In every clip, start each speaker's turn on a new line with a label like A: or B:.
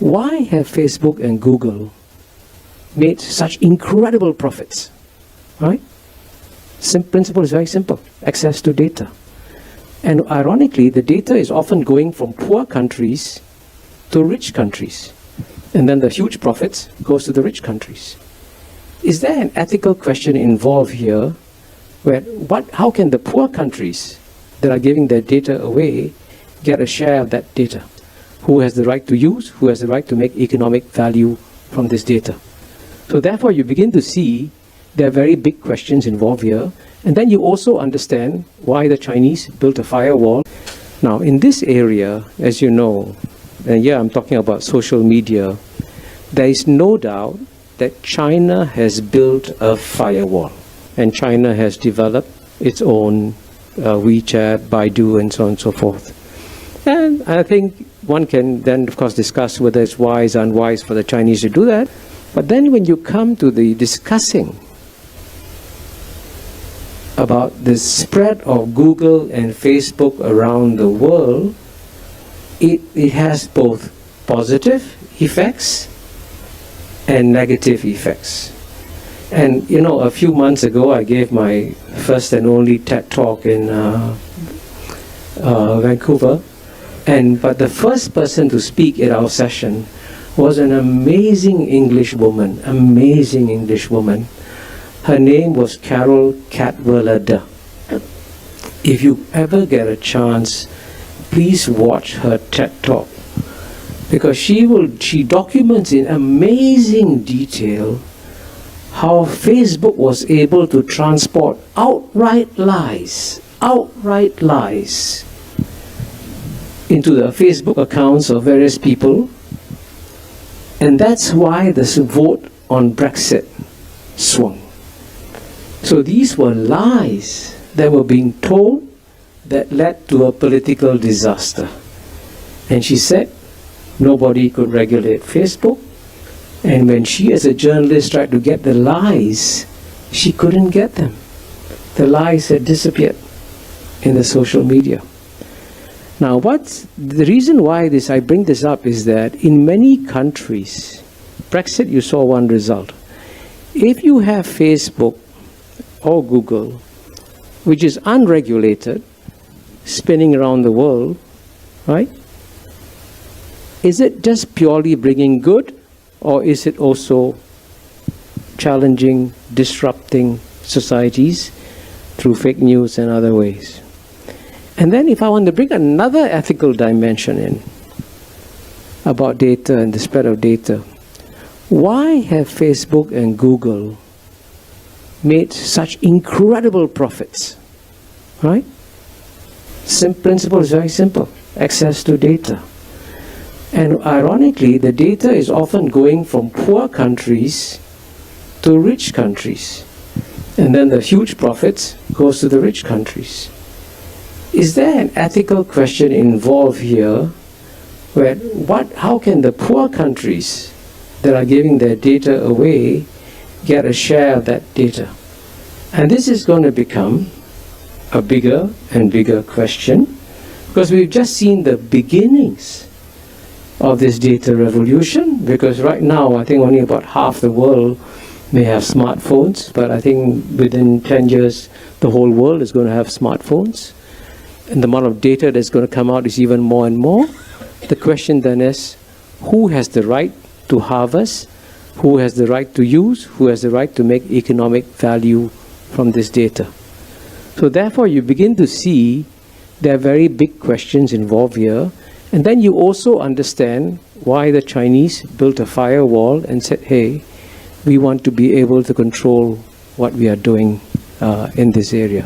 A: why have Facebook and Google made such incredible profits? Right? Principle is very simple. Access to data. And ironically, the data is often going from poor countries to rich countries. And then the huge profits goes to the rich countries. Is there an ethical question involved here where how can the poor countries that are giving their data away get a share of that data? Who has the right to use? Who has the right to make economic value from this data? So therefore, you begin to see there are very big questions involved here. And then you also understand why the Chinese built a firewall. Now, in this area, as you know, and yeah, I'm talking about social media, there is no doubt that China has built a firewall. And China has developed its own WeChat, Baidu, and so on and so forth. And I think one can then, of course, discuss whether it's wise or unwise for the Chinese to do that. But then when you come to the discussing about the spread of Google and Facebook around the world, it has both positive effects and negative effects. And you know, a few months ago, I gave my first and only TED Talk in Vancouver. But the first person to speak at our session was an amazing English woman. Her name was Carol Cadwallader. If you ever get a chance, please watch her TED Talk, because she documents in amazing detail how Facebook was able to transport outright lies into the Facebook accounts of various people. And that's why this vote on Brexit swung. So these were lies that were being told that led to a political disaster. And she said nobody could regulate Facebook. And when she as a journalist tried to get the lies, she couldn't get them. The lies had disappeared in the social media. Now, what's the reason why I bring this up is that in many countries, Brexit, you saw one result. If you have Facebook or Google, which is unregulated, spinning around the world, right? Is it just purely bringing good, or is it also challenging, disrupting societies through fake news and other ways? And then if I want to bring another ethical dimension in about data and the spread of data, why have Facebook and Google made such incredible profits, right? Principle is very simple. Access to data. And ironically, the data is often going from poor countries to rich countries. And then the huge profits goes to the rich countries. Is there an ethical question involved here where how can the poor countries that are giving their data away get a share of that data? And this is going to become a bigger and bigger question, because we've just seen the beginnings of this data revolution, because right now I think only about half the world may have smartphones, but I think within 10 years the whole world is going to have smartphones, and the amount of data that's going to come out is even more and more. The question then is, who has the right to harvest, who has the right to use, who has the right to make economic value from this data? So therefore you begin to see there are very big questions involved here. And then you also understand why the Chinese built a firewall and said, hey, we want to be able to control what we are doing in this area.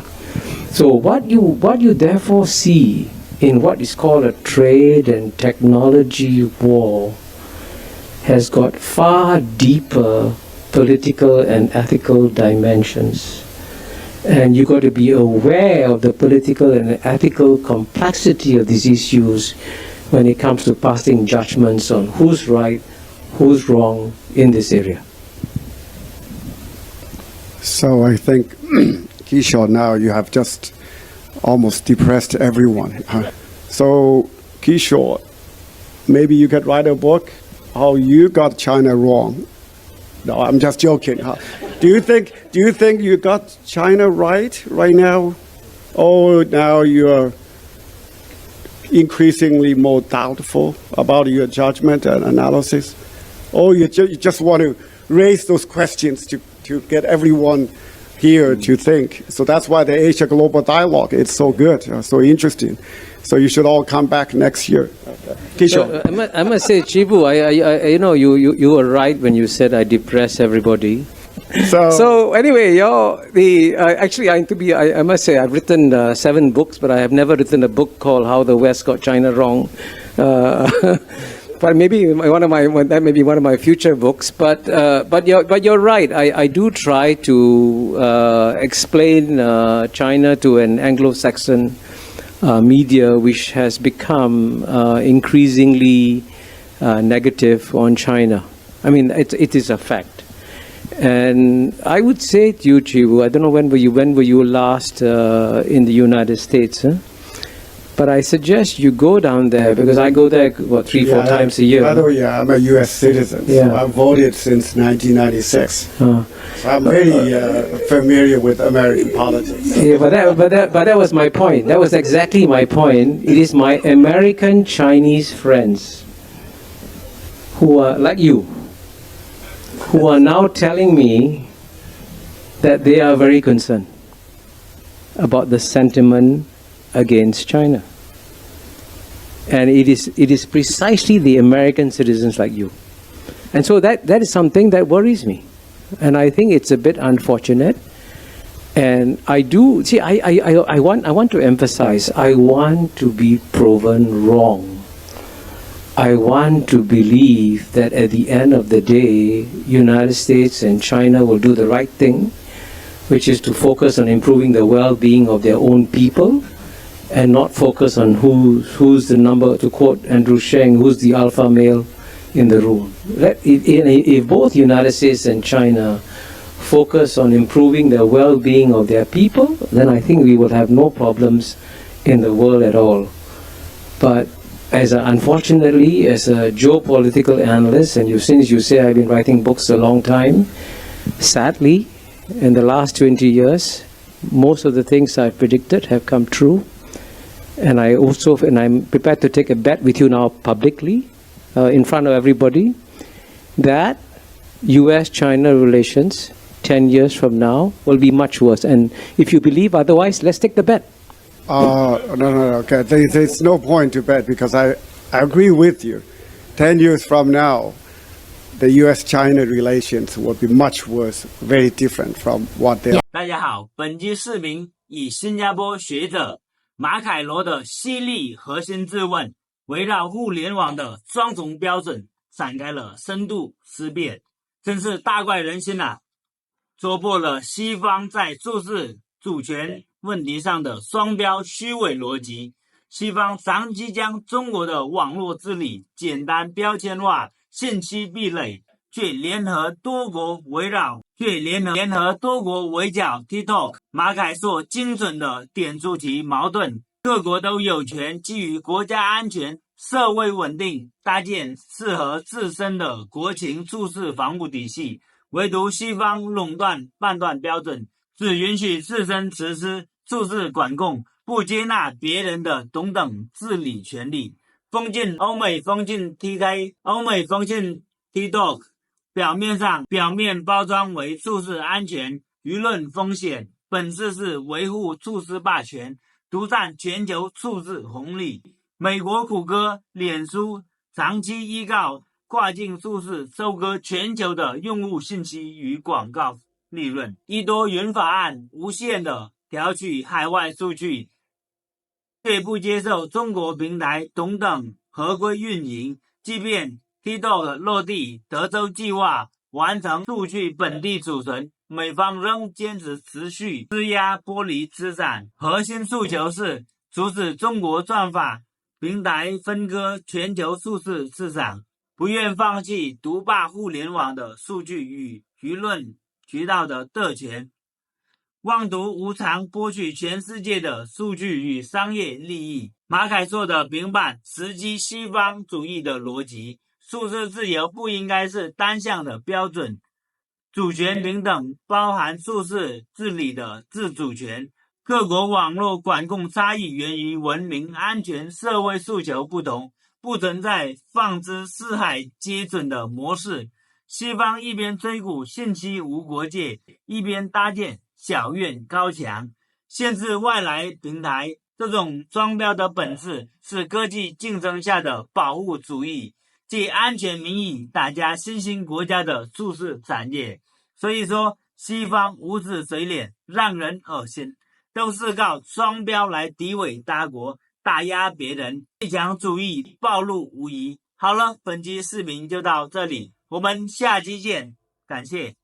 A: So what you therefore see in what is called a trade and technology war has got far deeper political and ethical dimensions. And you've got to be aware of the political and ethical complexity of these issues when it comes to passing judgments on who's right, who's wrong in this area.
B: So I think, Kishore, now you have just almost depressed everyone. So, Kishore, maybe you could write a book how you got China wrong. No, I'm just joking. Huh? Do you think you got China right now? Oh, now you're increasingly more doubtful about your judgment and analysis? Or you just want to raise those questions to get everyone here to think? So that's why the Asia Global Dialogue is so good, so interesting. So you should all come back next year. Kishore.
A: I must say, Chibu, you were right when you said I depress everybody. So anyway, actually, I must say I've written 7 books, but I have never written a book called "How the West Got China Wrong." But maybe that may be one of my future books. But you're right. I do try to explain China to an Anglo-Saxon media, which has become increasingly negative on China. I mean, it is a fact. And I would say to you, Chibu, I don't know when were you last in the United States, huh? But I suggest you go down there, because I go there, 3-4 times a year.
B: By the way, I'm a U.S. citizen.
A: Yeah.
B: So I've voted since 1996. So I'm very familiar with American politics.
A: Yeah, but that was my point. That was exactly my point. It is my American Chinese friends who are like you, who are now telling me that they are very concerned about the sentiment against China. And it is precisely the American citizens like you. And so that is something that worries me. And I think it's a bit unfortunate. And I do see I want to emphasize, I want to be proven wrong. I want to believe that at the end of the day, United States and China will do the right thing, which is to focus on improving the well-being of their own people, and not focus on who's the number, to quote Andrew Sheng, who's the alpha male in the room. If both United States and China focus on improving the well-being of their people, then I think we will have no problems in the world at all. But unfortunately, as a geopolitical analyst, and since you say I've been writing books a long time, sadly, in the last 20 years, most of the things I've predicted have come true. And I'm prepared to take a bet with you now publicly, in front of everybody, that U.S.-China relations 10 years from now will be much worse. And if you believe otherwise, let's take the bet.
B: No, okay. There's no point to bet, because I agree with you. 10 years from now, the U.S.-China relations will be much worse, very different from what they are.
C: 大家好，本期视频以新加坡学者马凯罗的犀利核心质问，围绕互联网的双重标准展开了深度思辨，真是大快人心啊！戳破了西方在注视主权问题上的双标虚伪逻辑。西方长期将中国的网络治理简单标签化、信息壁垒，却联合多国围剿 TikTok。 马凯硕精准地点出其矛盾，各国都有权基于国家安全、社会稳定搭建适合自身的国情处事防护体系，唯独西方垄断判断标准，只允许自身实施处事管控，不接纳别人的同等治理权利。欧美封禁 TikTok， 表面包装为处事安全、舆论风险，本质是维护处事霸权，独占全球处事红利。美国谷歌、脸书长期依靠跨境处事收割全球的用户信息与广告利润。一多元法案无限的调取海外数据，却不接受中国平台同等合规运营。即便 TikTok 落地，德州计划完成数据本地储存，美方仍坚持持续施压剥离资产，核心诉求是阻止中国算法平台分割全球数字市场，不愿放弃独霸互联网的数据与舆论渠道的特权，妄图无偿剥取全世界的数据与商业利益。马凯硕的评判直击西方主义的逻辑，数字自由不应该是单向的标准，主权平等包含数字治理的自主权。各国网络管控差异源于文明、安全、社会诉求不同，不存在放之四海皆准的模式。西方一边吹鼓信息无国界，一边搭建小院高墙，限制外来平台。这种双标的本质是科技竞争下的保护主义，借安全名义打压新兴国家的数字产业。所以说，西方无耻嘴脸，让人恶心，都是靠双标来诋毁他国，打压别人，列强主义暴露无遗。好了，本期视频就到这里，我们下期见，感谢。